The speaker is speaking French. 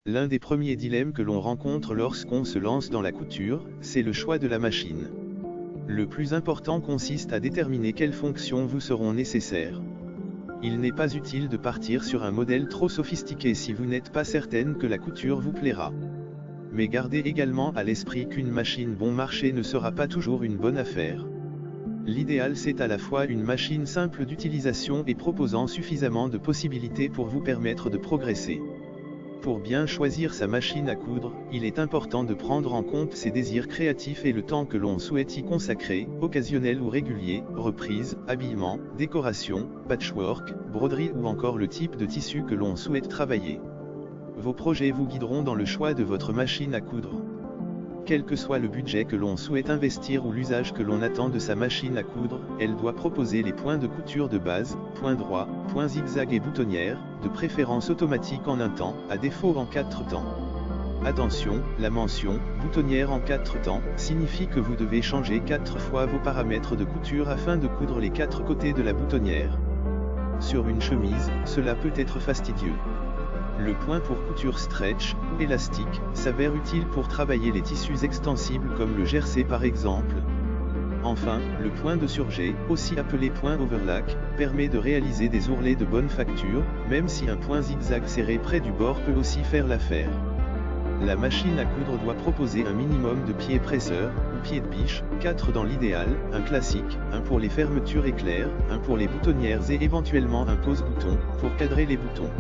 L'un des premiers dilemmes que l'on rencontre lorsqu'on se lance dans la couture, c'est le choix de la machine. Le plus important consiste à déterminer quelles fonctions vous seront nécessaires. Il n'est pas utile de partir sur un modèle trop sophistiqué si vous n'êtes pas certaine que la couture vous plaira. Mais gardez également à l'esprit qu'une machine bon marché ne sera pas toujours une bonne affaire. L'idéal c'est à la fois une machine simple d'utilisation et proposant suffisamment de possibilités pour vous permettre de progresser. Pour bien choisir sa machine à coudre, il est important de prendre en compte ses désirs créatifs et le temps que l'on souhaite y consacrer, occasionnel ou régulier, reprise, habillement, décoration, patchwork, broderie ou encore le type de tissu que l'on souhaite travailler. Vos projets vous guideront dans le choix de votre machine à coudre. Quel que soit le budget que l'on souhaite investir ou l'usage que l'on attend de sa machine à coudre, elle doit proposer les points de couture de base, points droits, points zigzag et boutonnières, de préférence automatique en un temps, à défaut en 4 temps. Attention, la mention « boutonnière en 4 temps » signifie que vous devez changer 4 fois vos paramètres de couture afin de coudre les 4 côtés de la boutonnière. Sur une chemise, cela peut être fastidieux. Le point pour couture stretch, ou élastique, s'avère utile pour travailler les tissus extensibles comme le jersey par exemple. Enfin, le point de surjet, aussi appelé point overlock, permet de réaliser des ourlets de bonne facture, même si un point zigzag serré près du bord peut aussi faire l'affaire. La machine à coudre doit proposer un minimum de pieds presseurs, ou pieds de biche, 4 dans l'idéal, un classique, un pour les fermetures éclairs, un pour les boutonnières et éventuellement un pose-bouton, pour cadrer les boutons.